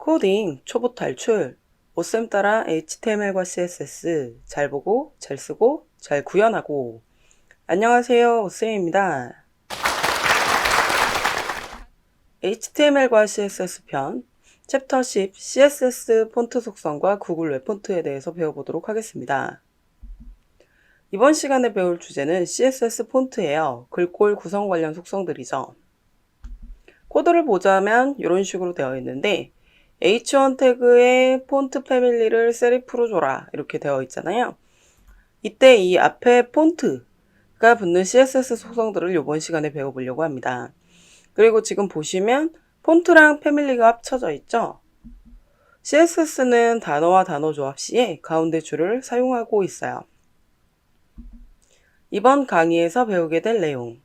코딩 초보 탈출. 오쌤 따라 HTML과 CSS 잘 보고 잘 쓰고 잘 구현하고. 안녕하세요, 오쌤입니다. HTML과 CSS 편 챕터 10 CSS 폰트 속성과 구글 웹 폰트에 대해서 배워보도록 하겠습니다. 이번 시간에 배울 주제는 CSS 폰트예요. 글꼴 구성 관련 속성들이죠. 코드를 보자면 이런 식으로 되어 있는데 H1 태그에 폰트 패밀리를 세리프로 줘라 이렇게 되어 있잖아요. 이때 이 앞에 폰트가 붙는 CSS 속성들을 이번 시간에 배워보려고 합니다. 그리고 지금 보시면 폰트랑 패밀리가 합쳐져 있죠. CSS는 단어와 단어 조합 시에 가운데 줄을 사용하고 있어요. 이번 강의에서 배우게 될 내용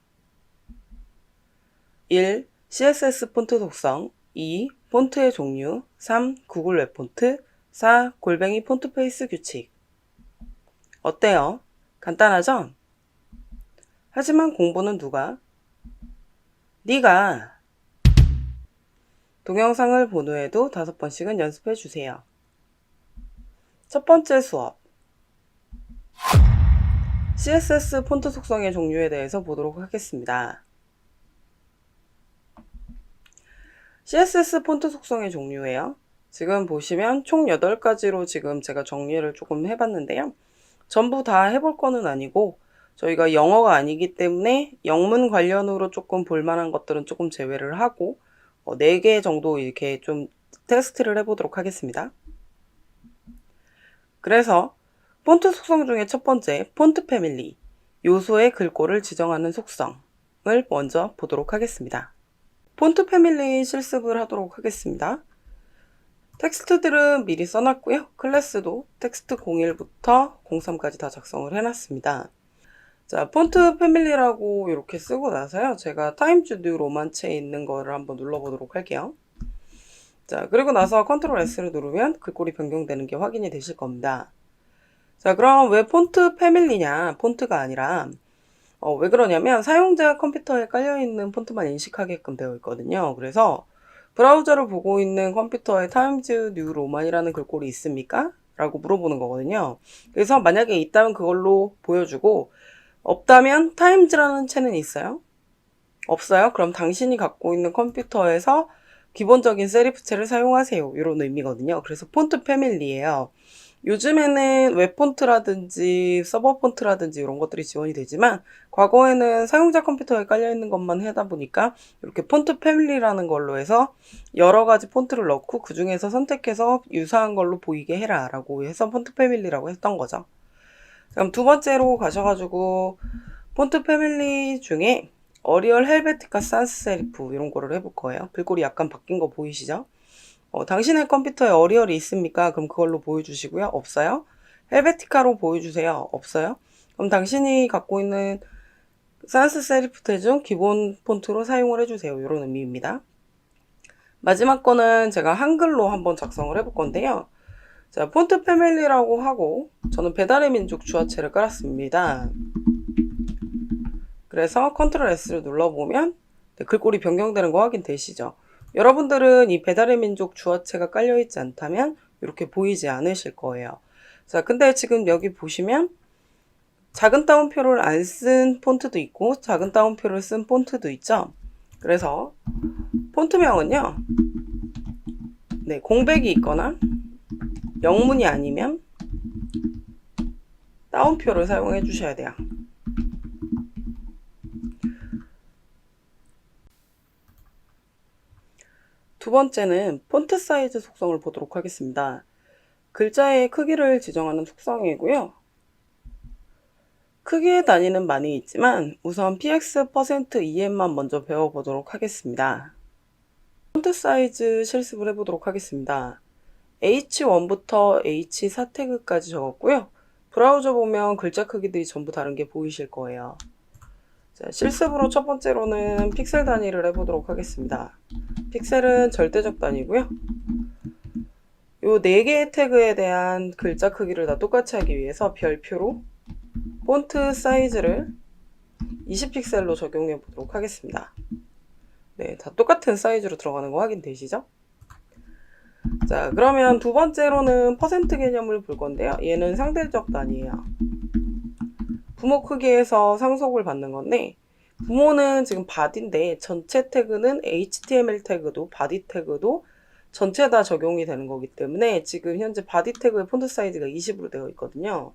1. CSS 폰트 속성 2. 폰트의 종류 3. 구글 웹 폰트 4. 골뱅이 폰트페이스 규칙. 어때요? 간단하죠? 하지만 공부는 누가? 네가! 동영상을 본 후에도 5번씩은 연습해 주세요. 첫 번째 수업 CSS 폰트 속성의 종류에 대해서 보도록 하겠습니다. CSS 폰트 속성의 종류예요. 지금 보시면 총 8가지로 지금 제가 정리를 조금 해봤는데요. 전부 다 해볼 거는 아니고 저희가 영어가 아니기 때문에 영문 관련으로 조금 볼만한 것들은 조금 제외를 하고 4개 정도 이렇게 좀 테스트를 해보도록 하겠습니다. 그래서 폰트 속성 중에 첫 번째 폰트 패밀리, 요소의 글꼴을 지정하는 속성을 먼저 보도록 하겠습니다. 폰트 패밀리 실습을 하도록 하겠습니다. 텍스트들은 미리 써놨고요. 클래스도 텍스트 01부터 03까지 다 작성을 해놨습니다. 자, 폰트 패밀리라고 이렇게 쓰고 나서요. 제가 타임즈 뉴 로만체에 있는 거를 한번 눌러보도록 할게요. 자, 그리고 나서 컨트롤 S를 누르면 글꼴이 변경되는 게 확인이 되실 겁니다. 자, 그럼 왜 폰트 패밀리냐? 폰트가 아니라 왜 그러냐면 사용자 컴퓨터에 깔려있는 폰트만 인식하게끔 되어 있거든요. 그래서 브라우저를 보고 있는 컴퓨터에 타임즈 뉴 로만이라는 글꼴이 있습니까? 라고 물어보는 거거든요. 그래서 만약에 있다면 그걸로 보여주고 없다면 타임즈라는 채는 있어요? 없어요? 그럼 당신이 갖고 있는 컴퓨터에서 기본적인 세리프체를 사용하세요. 이런 의미거든요. 그래서 폰트 패밀리예요. 요즘에는 웹 폰트라든지 서버 폰트라든지 이런 것들이 지원이 되지만 과거에는 사용자 컴퓨터에 깔려있는 것만 하다 보니까 이렇게 폰트 패밀리라는 걸로 해서 여러 가지 폰트를 넣고 그 중에서 선택해서 유사한 걸로 보이게 해라 라고 해서 폰트 패밀리라고 했던 거죠. 그럼 두 번째로 가셔가지고 폰트 패밀리 중에 어리얼 헬베티카 산스 세리프 이런 거를 해볼 거예요. 글꼴이 약간 바뀐 거 보이시죠? 당신의 컴퓨터에 어리얼이 있습니까? 그럼 그걸로 보여주시고요. 없어요? 헬베티카로 보여주세요. 없어요? 그럼 당신이 갖고 있는 산스 세리프 대중 기본 폰트로 사용을 해주세요. 이런 의미입니다. 마지막 거는 제가 한글로 한번 작성을 해볼 건데요. 자, 폰트 패밀리라고 하고 저는 배달의 민족 주화체를 깔았습니다. 그래서 컨트롤 S를 눌러보면 글꼴이 변경되는 거 확인되시죠? 여러분들은 이 배달의 민족 주어체가 깔려있지 않다면 이렇게 보이지 않으실 거예요. 자, 근데 지금 여기 보시면 작은 따옴표를 안 쓴 폰트도 있고 작은 따옴표를 쓴 폰트도 있죠. 그래서 폰트명은요. 네, 공백이 있거나 영문이 아니면 따옴표를 사용해 주셔야 돼요. 두 번째는 폰트 사이즈 속성을 보도록 하겠습니다. 글자의 크기를 지정하는 속성이고요. 크기의 단위는 많이 있지만 우선 px%em만 먼저 배워보도록 하겠습니다. 폰트 사이즈 실습을 해보도록 하겠습니다. H1부터 H4 태그까지 적었고요. 브라우저 보면 글자 크기들이 전부 다른 게 보이실 거예요. 자, 실습으로 첫 번째로는 픽셀 단위를 해보도록 하겠습니다. 픽셀은 절대적 단위고요. 요 4개의 태그에 대한 글자 크기를 다 똑같이 하기 위해서 별표로 폰트 사이즈를 20픽셀로 적용해 보도록 하겠습니다. 네, 다 똑같은 사이즈로 들어가는 거 확인되시죠? 자, 그러면 두 번째로는 퍼센트 개념을 볼 건데요. 얘는 상대적 단위예요. 부모 크기에서 상속을 받는 건데, 부모는 지금 body인데 전체 태그는 HTML 태그도 body 태그도 전체 다 적용이 되는 거기 때문에 지금 현재 body 태그의 폰트 사이즈가 20으로 되어 있거든요.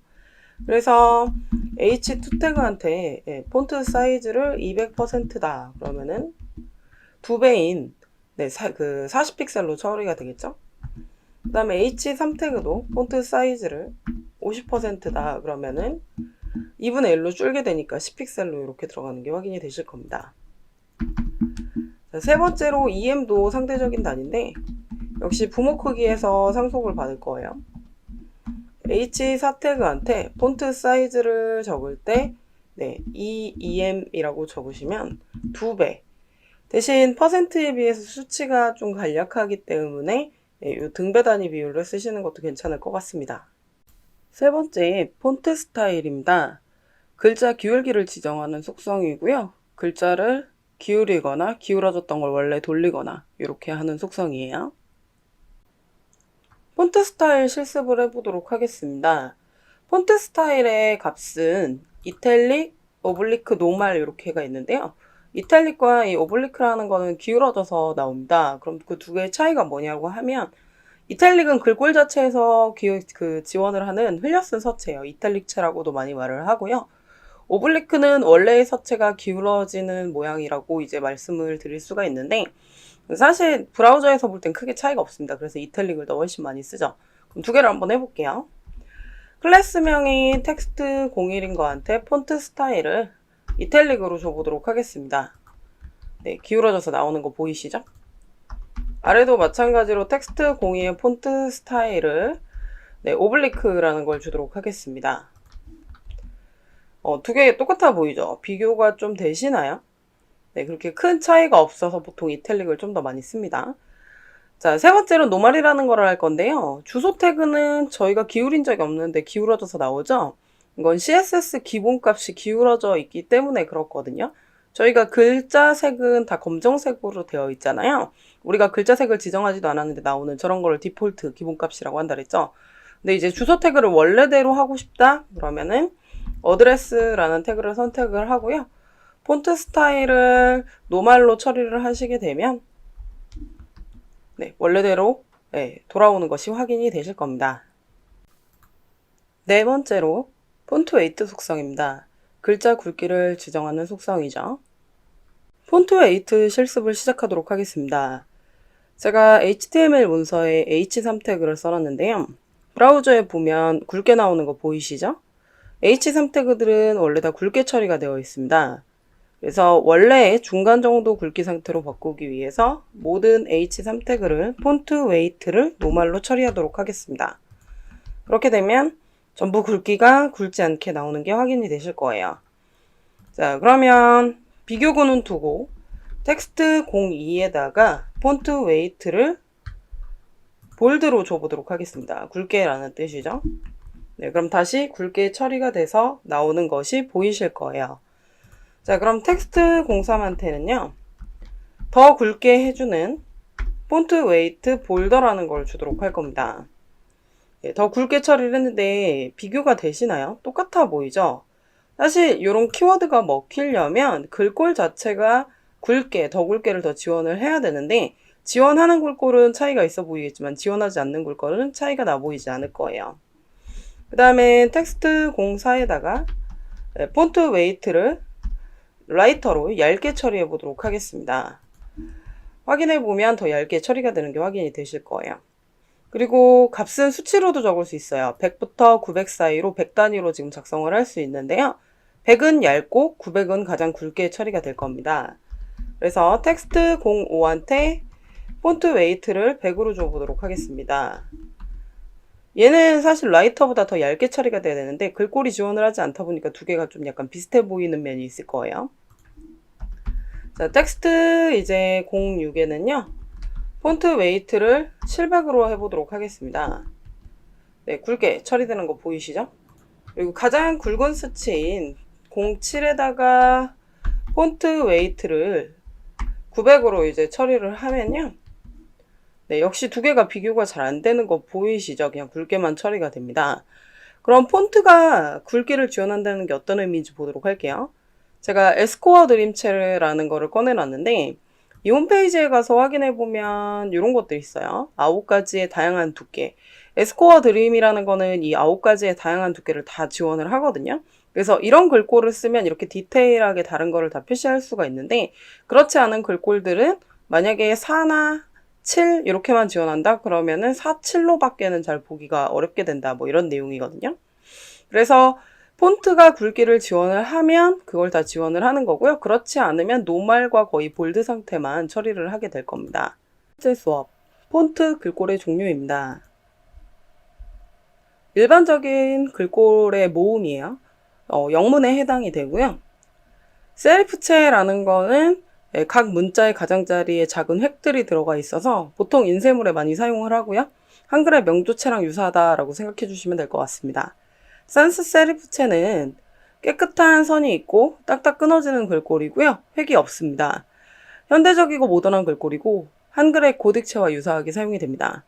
그래서 H2 태그한테 폰트 사이즈를 200%다 그러면은 2배인 40픽셀로 처리가 되겠죠. 그 다음에 H3 태그도 폰트 사이즈를 50%다 그러면은 2분의 1로 줄게 되니까 10픽셀로 이렇게 들어가는 게 확인이 되실 겁니다. 자, 세 번째로 EM도 상대적인 단위인데 역시 부모 크기에서 상속을 받을 거예요. H4 태그한테 폰트 사이즈를 적을 때 이 EM이라고 적으시면 2배 대신 퍼센트에 비해서 수치가 좀 간략하기 때문에 이 등배 단위 비율을 쓰시는 것도 괜찮을 것 같습니다. 세 번째, 폰트 스타일입니다. 글자 기울기를 지정하는 속성이고요. 글자를 기울이거나 기울어졌던 걸 원래 돌리거나 이렇게 하는 속성이에요. 폰트 스타일 실습을 해보도록 하겠습니다. 폰트 스타일의 값은 이탈릭, 오블리크, 노말 이렇게가 있는데요. 이탈릭과 이 오블리크라는 거는 기울어져서 나옵니다. 그럼 그 두 개의 차이가 뭐냐고 하면 이탈릭은 글꼴 자체에서 지원을 하는 흘려 쓴 서체예요. 이탈릭체라고도 많이 말을 하고요. 오블리크는 원래의 서체가 기울어지는 모양이라고 이제 말씀을 드릴 수가 있는데 사실 브라우저에서 볼 땐 크게 차이가 없습니다. 그래서 이탈릭을 더 훨씬 많이 쓰죠. 그럼 두 개를 한번 해볼게요. 클래스명이 텍스트 01인 거한테 폰트 스타일을 이탈릭으로 줘보도록 하겠습니다. 네, 기울어져서 나오는 거 보이시죠? 아래도 마찬가지로 텍스트 02의 폰트 스타일을 오블리크라는 걸 주도록 하겠습니다. 두 개 똑같아 보이죠? 비교가 좀 되시나요? 네, 그렇게 큰 차이가 없어서 보통 이탈릭을 좀 더 많이 씁니다. 자, 세 번째로 노말이라는 걸 할 건데요. 주소 태그는 저희가 기울인 적이 없는데 기울어져서 나오죠? 이건 CSS 기본값이 기울어져 있기 때문에 그렇거든요. 저희가 글자 색은 다 검정색으로 되어 있잖아요. 우리가 글자 색을 지정하지도 않았는데 나오는 저런 거를 디폴트 기본값이라고 한다 그랬죠. 근데 이제 주소 태그를 원래대로 하고 싶다? 그러면은 어드레스라는 태그를 선택을 하고요. 폰트 스타일을 노말로 처리를 하시게 되면 원래대로 돌아오는 것이 확인이 되실 겁니다. 네 번째로 폰트 웨이트 속성입니다. 글자 굵기를 지정하는 속성이죠. 폰트 웨이트 실습을 시작하도록 하겠습니다. 제가 HTML 문서에 H3 태그를 써놨는데요. 브라우저에 보면 굵게 나오는 거 보이시죠? H3 태그들은 원래 다 굵게 처리가 되어 있습니다. 그래서 원래의 중간 정도 굵기 상태로 바꾸기 위해서 모든 H3 태그를 폰트 웨이트를 노말로 처리하도록 하겠습니다. 그렇게 되면 전부 굵기가 굵지 않게 나오는 게 확인이 되실 거예요. 자, 그러면 비교구는 두고 텍스트 02에다가 폰트 웨이트를 볼드로 줘보도록 하겠습니다. 굵게라는 뜻이죠. 네, 그럼 다시 굵게 처리가 돼서 나오는 것이 보이실 거예요. 자, 그럼 텍스트 03한테는요. 더 굵게 해주는 폰트 웨이트 볼더라는 걸 주도록 할 겁니다. 네, 더 굵게 처리를 했는데 비교가 되시나요? 똑같아 보이죠? 사실 이런 키워드가 먹히려면 글꼴 자체가 굵게, 더 굵게를 더 지원을 해야 되는데 지원하는 글꼴은 차이가 있어 보이겠지만 지원하지 않는 글꼴은 차이가 나 보이지 않을 거예요. 그 다음에 텍스트 04에다가 폰트 웨이트를 라이터로 얇게 처리해 보도록 하겠습니다. 확인해 보면 더 얇게 처리가 되는 게 확인이 되실 거예요. 그리고 값은 수치로도 적을 수 있어요. 100부터 900 사이로 100 단위로 지금 작성을 할 수 있는데요. 100은 얇고 900은 가장 굵게 처리가 될 겁니다. 그래서 텍스트 05한테 폰트 웨이트를 100으로 줘보도록 하겠습니다. 얘는 사실 라이터보다 더 얇게 처리가 돼야 되는데 글꼴이 지원을 하지 않다 보니까 두 개가 좀 약간 비슷해 보이는 면이 있을 거예요. 자, 텍스트 이제 06에는요. 폰트 웨이트를 700으로 해보도록 하겠습니다. 네, 굵게 처리되는 거 보이시죠? 그리고 가장 굵은 수치인 07에다가 폰트 웨이트를 900으로 이제 처리를 하면요. 네, 역시 두 개가 비교가 잘 안 되는 거 보이시죠? 그냥 굵게만 처리가 됩니다. 그럼 폰트가 굵기를 지원한다는 게 어떤 의미인지 보도록 할게요. 제가 에스코어 드림체라는 거를 꺼내놨는데 이 홈페이지에 가서 확인해보면 이런 것들이 있어요. 9가지의 다양한 두께. 에스코어 드림이라는 거는 이 9가지의 다양한 두께를 다 지원을 하거든요. 그래서 이런 글꼴을 쓰면 이렇게 디테일하게 다른 거를 다 표시할 수가 있는데 그렇지 않은 글꼴들은 만약에 4나 7 이렇게만 지원한다? 그러면은 4, 7로밖에는 잘 보기가 어렵게 된다. 뭐 이런 내용이거든요. 그래서 폰트가 굵기를 지원을 하면 그걸 다 지원을 하는 거고요. 그렇지 않으면 노말과 거의 볼드 상태만 처리를 하게 될 겁니다. 첫 번째 수업, 폰트 글꼴의 종류입니다. 일반적인 글꼴의 모음이에요. 영문에 해당이 되고요. 세리프체라는 거는 각 문자의 가장자리에 작은 획들이 들어가 있어서 보통 인쇄물에 많이 사용을 하고요. 한글의 명조체랑 유사하다라고 생각해 주시면 될 것 같습니다. 산스 세리프체는 깨끗한 선이 있고 딱딱 끊어지는 글꼴이고요. 획이 없습니다. 현대적이고 모던한 글꼴이고 한글의 고딕체와 유사하게 사용이 됩니다.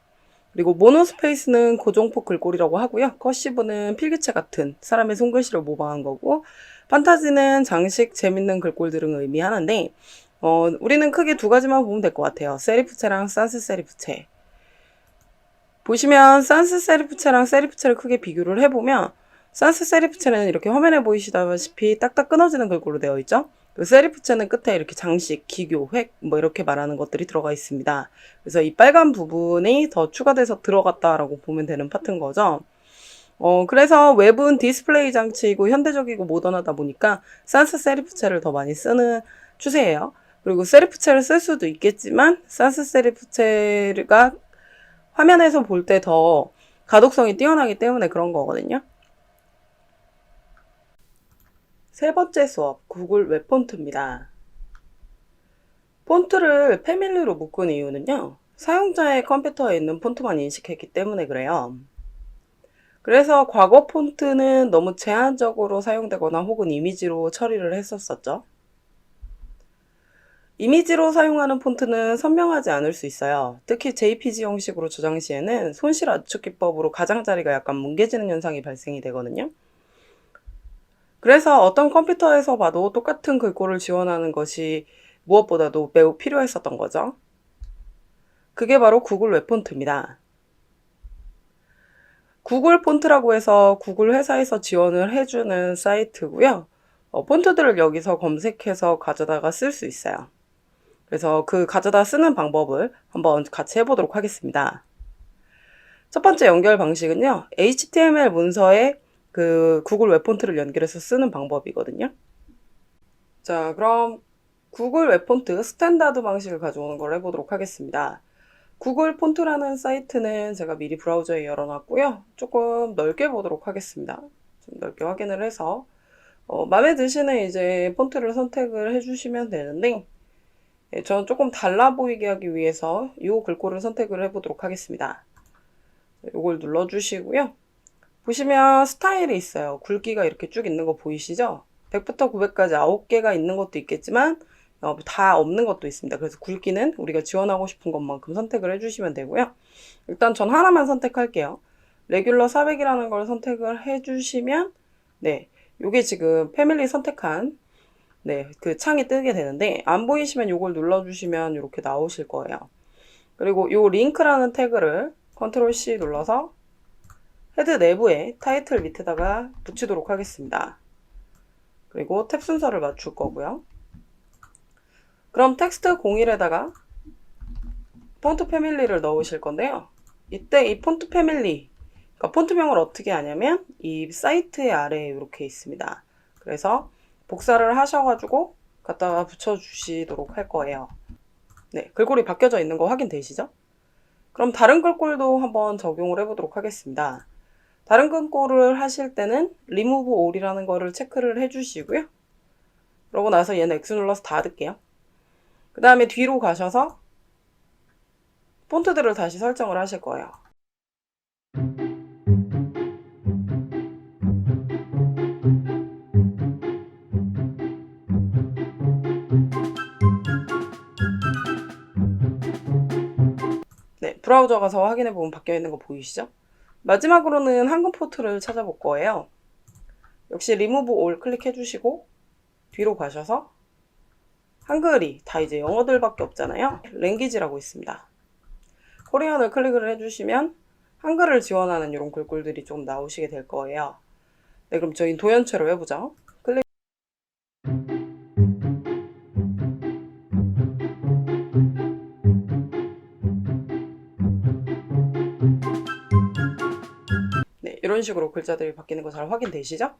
그리고 모노스페이스는 고종폭 글꼴이라고 하고요. 커시브는 필기체 같은 사람의 손글씨를 모방한 거고 판타지는 장식, 재밌는 글꼴 등을 의미하는데 우리는 크게 두 가지만 보면 될 것 같아요. 세리프체랑 산스 세리프체. 보시면 산스 세리프체랑 세리프체를 크게 비교를 해보면 산스 세리프체는 이렇게 화면에 보이시다시피 딱딱 끊어지는 글꼴로 되어 있죠. 그 세리프체는 끝에 이렇게 장식, 기교, 획 뭐 이렇게 말하는 것들이 들어가 있습니다. 그래서 이 빨간 부분이 더 추가돼서 들어갔다라고 보면 되는 파트인 거죠. 그래서 웹은 디스플레이 장치이고 현대적이고 모던하다 보니까 산스 세리프체를 더 많이 쓰는 추세예요. 그리고 세리프체를 쓸 수도 있겠지만 산스 세리프체가 화면에서 볼 때 더 가독성이 뛰어나기 때문에 그런 거거든요. 세 번째 수업, 구글 웹 폰트입니다. 폰트를 패밀리로 묶은 이유는요. 사용자의 컴퓨터에 있는 폰트만 인식했기 때문에 그래요. 그래서 과거 폰트는 너무 제한적으로 사용되거나 혹은 이미지로 처리를 했었었죠. 이미지로 사용하는 폰트는 선명하지 않을 수 있어요. 특히 JPG 형식으로 저장 시에는 손실 압축 기법으로 가장자리가 약간 뭉개지는 현상이 발생이 되거든요. 그래서 어떤 컴퓨터에서 봐도 똑같은 글꼴을 지원하는 것이 무엇보다도 매우 필요했었던 거죠. 그게 바로 구글 웹 폰트입니다. 구글 폰트라고 해서 구글 회사에서 지원을 해주는 사이트고요. 폰트들을 여기서 검색해서 가져다가 쓸 수 있어요. 그래서 그 가져다 쓰는 방법을 한번 같이 해보도록 하겠습니다. 첫 번째 연결 방식은요. HTML 문서에 그 구글 웹 폰트를 연결해서 쓰는 방법이거든요. 자, 그럼 구글 웹 폰트 스탠다드 방식을 가져오는 걸 해보도록 하겠습니다. 구글 폰트라는 사이트는 제가 미리 브라우저에 열어놨고요. 조금 넓게 보도록 하겠습니다. 좀 넓게 확인을 해서 마음에 드시는 이제 폰트를 선택을 해주시면 되는데 저는 조금 달라 보이게 하기 위해서 이 글꼴을 선택을 해보도록 하겠습니다. 이걸 눌러주시고요. 보시면 스타일이 있어요. 굵기가 이렇게 쭉 있는 거 보이시죠? 100부터 900까지 9개가 있는 것도 있겠지만 다 없는 것도 있습니다. 그래서 굵기는 우리가 지원하고 싶은 것만큼 선택을 해주시면 되고요. 일단 전 하나만 선택할게요. 레귤러 400이라는 걸 선택을 해주시면 네, 요게 지금 패밀리 선택한 그 창이 뜨게 되는데 안 보이시면 요걸 눌러주시면 이렇게 나오실 거예요. 그리고 요 링크라는 태그를 컨트롤 C 눌러서 헤드 내부에 타이틀 밑에다가 붙이도록 하겠습니다. 그리고 탭 순서를 맞출 거고요. 그럼 텍스트 01에다가 폰트 패밀리를 넣으실 건데요. 이때 이 폰트 패밀리, 그러니까 폰트명을 어떻게 하냐면 이 사이트의 아래에 이렇게 있습니다. 그래서 복사를 하셔가지고 갖다가 붙여주시도록 할 거예요. 네, 글꼴이 바뀌어져 있는 거 확인되시죠? 그럼 다른 글꼴도 한번 적용을 해보도록 하겠습니다. 다른 글꼴을 하실 때는 remove all이라는 거를 체크를 해주시고요. 그러고 나서 얘는 X 눌러서 닫을게요. 그 다음에 뒤로 가셔서 폰트들을 다시 설정을 하실 거예요. 네, 브라우저 가서 확인해 보면 바뀌어 있는 거 보이시죠? 마지막으로는 한글 폰트를 찾아볼 거예요. 역시 리무브 올 클릭해 주시고 뒤로 가셔서 한글이 다 이제 영어들밖에 없잖아요. 랭귀지라고 있습니다. 코리안을 클릭을 해주시면 한글을 지원하는 이런 글꼴들이 좀 나오시게 될 거예요. 네, 그럼 저희 도연체로 해보죠. 클릭. 네, 이런 식으로 글자들이 바뀌는 거 잘 확인되시죠?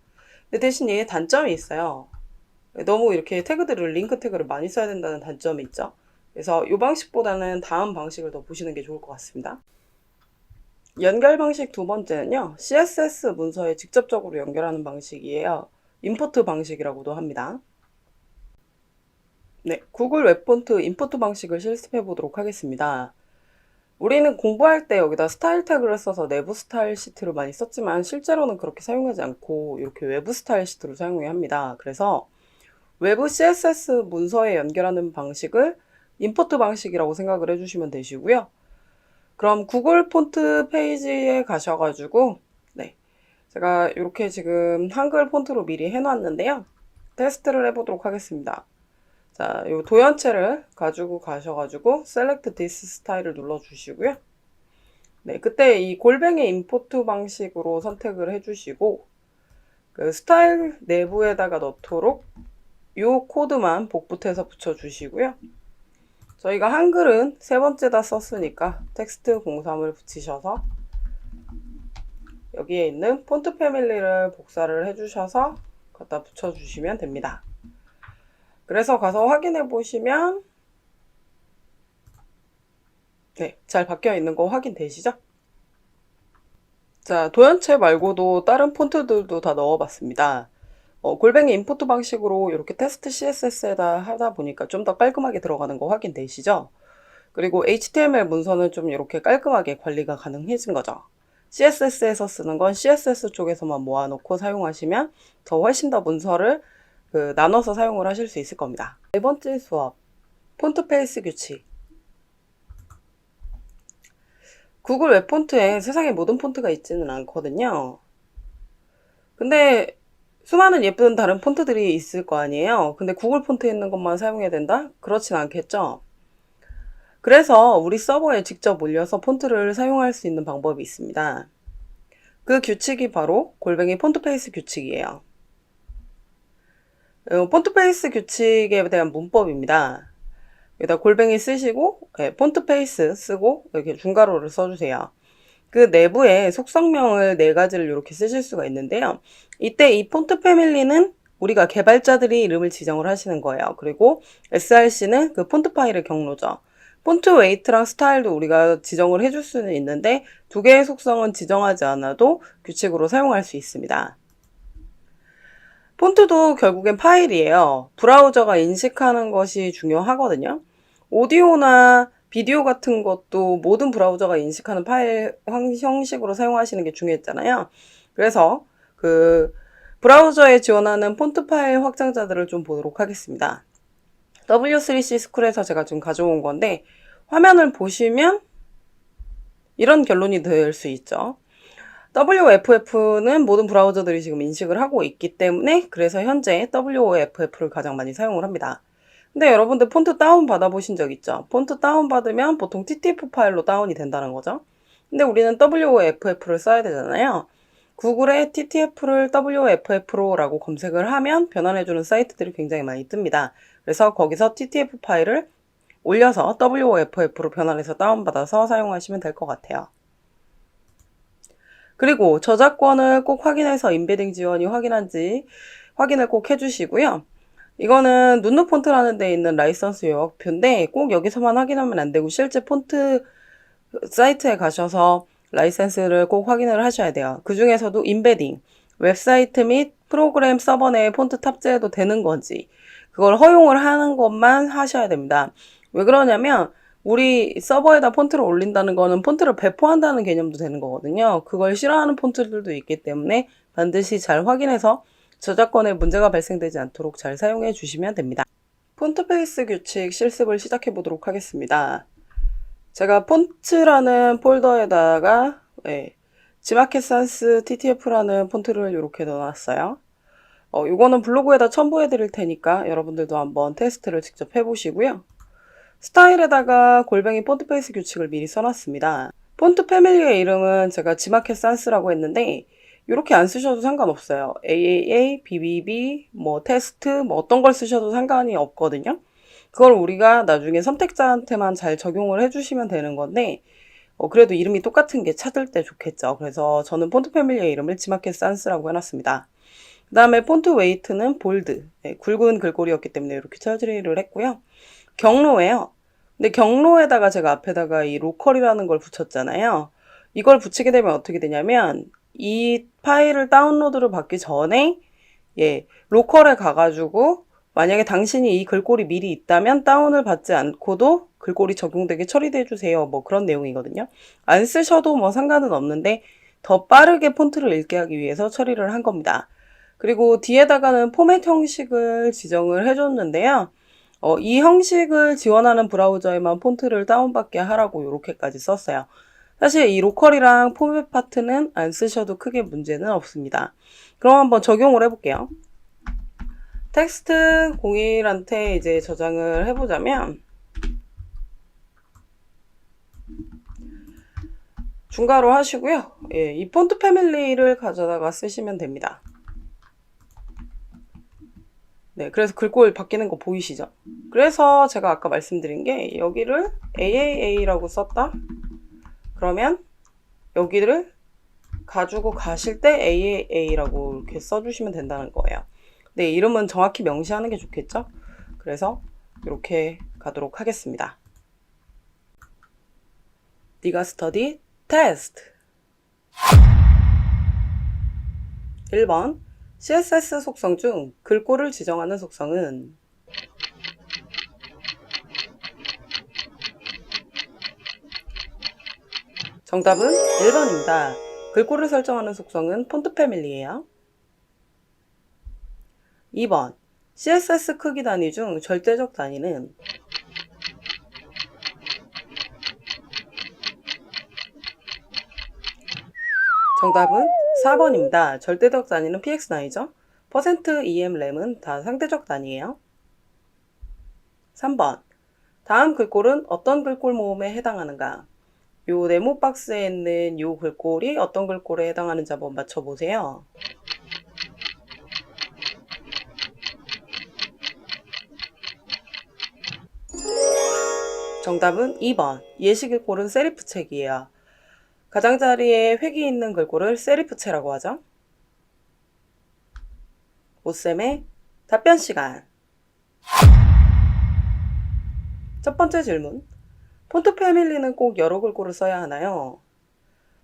근데 대신 얘 단점이 있어요. 너무 이렇게 태그들을, 링크 태그를 많이 써야 된다는 단점이 있죠. 그래서 이 방식보다는 다음 방식을 더 보시는 게 좋을 것 같습니다. 연결 방식 두 번째는요, CSS 문서에 직접적으로 연결하는 방식이에요. 임포트 방식이라고도 합니다. 네, 구글 웹폰트 임포트 방식을 실습해 보도록 하겠습니다. 우리는 공부할 때 여기다 스타일 태그를 써서 내부 스타일 시트로 많이 썼지만 실제로는 그렇게 사용하지 않고 이렇게 외부 스타일 시트로 사용해야 합니다. 그래서 외부 CSS 문서에 연결하는 방식을 임포트 방식이라고 생각을 해주시면 되시고요. 그럼 구글 폰트 페이지에 가셔가지고 네, 제가 이렇게 지금 한글 폰트로 미리 해놨는데요. 테스트를 해보도록 하겠습니다. 자, 요 도연체를 가지고 가셔가지고 Select this 스타일을 눌러주시고요. 네, 그때 이 골뱅이 임포트 방식으로 선택을 해주시고 그 스타일 내부에다가 넣도록 요 코드만 복붙해서 붙여주시고요. 저희가 한글은 세 번째다 썼으니까 텍스트 03을 붙이셔서 여기에 있는 폰트 패밀리를 복사를 해주셔서 갖다 붙여주시면 됩니다. 그래서 가서 확인해 보시면 네, 잘 바뀌어 있는 거 확인되시죠? 자, 도연체 말고도 다른 폰트들도 다 넣어봤습니다. 골뱅이 임포트 방식으로 이렇게 테스트 CSS에다 하다 보니까 좀 더 깔끔하게 들어가는 거 확인되시죠? 그리고 HTML 문서는 좀 이렇게 깔끔하게 관리가 가능해진 거죠. CSS에서 쓰는 건 CSS 쪽에서만 모아놓고 사용하시면 더 훨씬 더 문서를 나눠서 사용을 하실 수 있을 겁니다. 네 번째 수업, 폰트 페이스 규칙. 구글 웹 폰트에 세상에 모든 폰트가 있지는 않거든요. 근데 수많은 예쁜 다른 폰트들이 있을 거 아니에요. 근데 구글 폰트에 있는 것만 사용해야 된다? 그렇진 않겠죠. 그래서 우리 서버에 직접 올려서 폰트를 사용할 수 있는 방법이 있습니다. 그 규칙이 바로 골뱅이 폰트 페이스 규칙이에요. 폰트 페이스 규칙에 대한 문법입니다. 여기다 골뱅이 쓰시고 폰트 페이스 쓰고 이렇게 중괄호를 써주세요. 그 내부에 속성명을 4가지를 이렇게 쓰실 수가 있는데요. 이때 이 폰트 패밀리는 우리가 개발자들이 이름을 지정을 하시는 거예요. 그리고 src는 그 폰트 파일의 경로죠. 폰트 웨이트랑 스타일도 우리가 지정을 해줄 수는 있는데 두 개의 속성은 지정하지 않아도 규칙으로 사용할 수 있습니다. 폰트도 결국엔 파일이에요. 브라우저가 인식하는 것이 중요하거든요. 오디오나 비디오 같은 것도 모든 브라우저가 인식하는 파일 형식으로 사용하시는 게 중요했잖아요. 그래서 그 브라우저에 지원하는 폰트 파일 확장자들을 좀 보도록 하겠습니다. W3C 스쿨에서 제가 좀 가져온 건데 화면을 보시면 이런 결론이 될 수 있죠. WFF는 모든 브라우저들이 지금 인식을 하고 있기 때문에 그래서 현재 WFF를 가장 많이 사용을 합니다. 근데 여러분들 폰트 다운 받아보신 적 있죠? 폰트 다운 받으면 보통 TTF 파일로 다운이 된다는 거죠. 근데 우리는 WFF를 써야 되잖아요. 구글에 TTF를 WFF로라고 검색을 하면 변환해주는 사이트들이 굉장히 많이 뜹니다. 그래서 거기서 TTF 파일을 올려서 WFF로 변환해서 다운받아서 사용하시면 될 것 같아요. 그리고 저작권을 꼭 확인해서 임베딩 지원이 확인한지 확인을 꼭 해주시고요. 이거는 눈누 폰트라는 데 있는 라이선스 요약표인데 꼭 여기서만 확인하면 안 되고 실제 폰트 사이트에 가셔서 라이센스를 꼭 확인을 하셔야 돼요. 그 중에서도 임베딩, 웹사이트 및 프로그램 서버 내에 폰트 탑재해도 되는 건지 그걸 허용을 하는 것만 하셔야 됩니다. 왜 그러냐면 우리 서버에다 폰트를 올린다는 거는 폰트를 배포한다는 개념도 되는 거거든요. 그걸 싫어하는 폰트들도 있기 때문에 반드시 잘 확인해서 저작권에 문제가 발생되지 않도록 잘 사용해 주시면 됩니다. 폰트 페이스 규칙 실습을 시작해 보도록 하겠습니다. 제가 폰트라는 폴더에다가 지마켓 산스 TTF라는 폰트를 이렇게 넣어놨어요. 이거는 블로그에다 첨부해 드릴 테니까 여러분들도 한번 테스트를 직접 해보시고요. 스타일에다가 골뱅이 폰트 페이스 규칙을 미리 써놨습니다. 폰트 패밀리의 이름은 제가 지마켓 산스라고 했는데 이렇게 안 쓰셔도 상관없어요. AAA, BBB, 뭐 테스트, 뭐 어떤 걸 쓰셔도 상관이 없거든요. 그걸 우리가 나중에 선택자한테만 잘 적용을 해주시면 되는 건데 그래도 이름이 똑같은 게 찾을 때 좋겠죠. 그래서 저는 폰트 패밀리의 이름을 지마켓 산스라고 해놨습니다. 그 다음에 폰트 웨이트는 볼드, 굵은 글꼴이었기 때문에 이렇게 처리를 했고요. 경로예요. 근데 경로에다가 제가 앞에다가 이 로컬이라는 걸 붙였잖아요. 이걸 붙이게 되면 어떻게 되냐면 이 파일을 다운로드를 받기 전에 로컬에 가가지고 만약에 당신이 이 글꼴이 미리 있다면 다운을 받지 않고도 글꼴이 적용되게 처리해 주세요. 뭐 그런 내용이거든요. 안 쓰셔도 뭐 상관은 없는데 더 빠르게 폰트를 읽게 하기 위해서 처리를 한 겁니다. 그리고 뒤에다가는 포맷 형식을 지정을 해줬는데요. 이 형식을 지원하는 브라우저에만 폰트를 다운받게 하라고 이렇게까지 썼어요. 사실 이 로컬이랑 포맷 파트는 안 쓰셔도 크게 문제는 없습니다. 그럼 한번 적용을 해볼게요. 텍스트 01한테 이제 저장을 해보자면 중괄호 하시고요. 이 폰트 패밀리를 가져다가 쓰시면 됩니다. 네, 그래서 글꼴 바뀌는 거 보이시죠? 그래서 제가 아까 말씀드린 게 여기를 AAA라고 썼다. 그러면 여기를 가지고 가실 때 AAA라고 이렇게 써주시면 된다는 거예요. 네, 이름은 정확히 명시하는 게 좋겠죠? 그래서 이렇게 가도록 하겠습니다. 네가 스터디 테스트 1번 CSS 속성 중 글꼴을 지정하는 속성은 정답은 1번입니다. 글꼴을 설정하는 속성은 폰트 패밀리예요. 2번 CSS 크기 단위 중 절대적 단위는 정답은 4번입니다. 절대적 단위는 px 단위죠. %emrem은 다 상대적 단위예요. 3번 다음 글꼴은 어떤 글꼴 모음에 해당하는가? 요 네모 박스에 있는 요 글꼴이 어떤 글꼴에 해당하는지 한번 맞춰보세요. 정답은 2번. 예시글꼴은 세리프책이에요. 가장자리에 획이 있는 글꼴을 세리프체라고 하죠. 오쌤의 답변 시간. 첫 번째 질문. 폰트 패밀리는 꼭 여러 글꼴을 써야 하나요?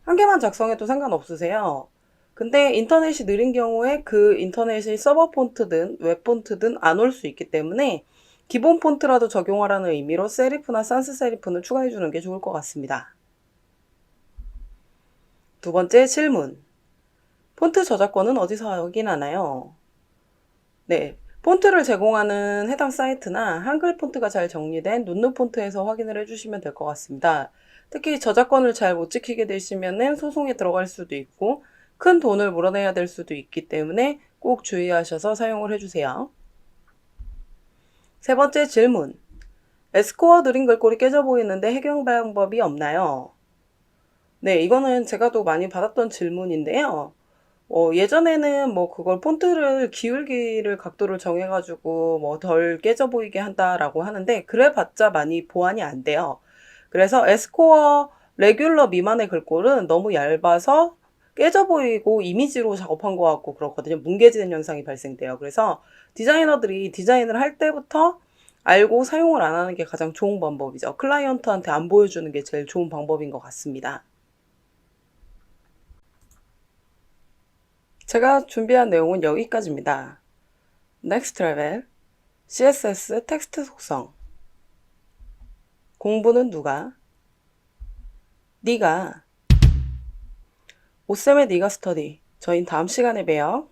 한 개만 작성해도 상관없으세요. 근데 인터넷이 느린 경우에 그 인터넷이 서버 폰트든 웹 폰트든 안 올 수 있기 때문에 기본 폰트라도 적용하라는 의미로 세리프나 산스 세리프는 추가해주는 게 좋을 것 같습니다. 두 번째 질문. 폰트 저작권은 어디서 확인하나요? 네, 폰트를 제공하는 해당 사이트나 한글 폰트가 잘 정리된 눈누 폰트에서 확인을 해주시면 될 것 같습니다. 특히 저작권을 잘 못 지키게 되시면 소송에 들어갈 수도 있고 큰 돈을 물어내야 될 수도 있기 때문에 꼭 주의하셔서 사용을 해주세요. 세 번째 질문. 에스코어 느린 글꼴이 깨져 보이는데 해결 방법이 없나요? 네, 이거는 제가 또 많이 받았던 질문인데요. 예전에는 뭐 그걸 폰트를 기울기를 각도를 정해가지고 뭐 덜 깨져 보이게 한다라고 하는데 그래봤자 많이 보완이 안 돼요. 그래서 에스코어 레귤러 미만의 글꼴은 너무 얇아서 깨져 보이고 이미지로 작업한 것 같고 그렇거든요. 뭉개지는 현상이 발생돼요. 그래서 디자이너들이 디자인을 할 때부터 알고 사용을 안 하는 게 가장 좋은 방법이죠. 클라이언트한테 안 보여주는 게 제일 좋은 방법인 것 같습니다. 제가 준비한 내용은 여기까지입니다. Next Level, CSS 텍스트 속성. 공부는 누가? 네가. 오쌤의 네가 스터디. 저희는 다음 시간에 봬요.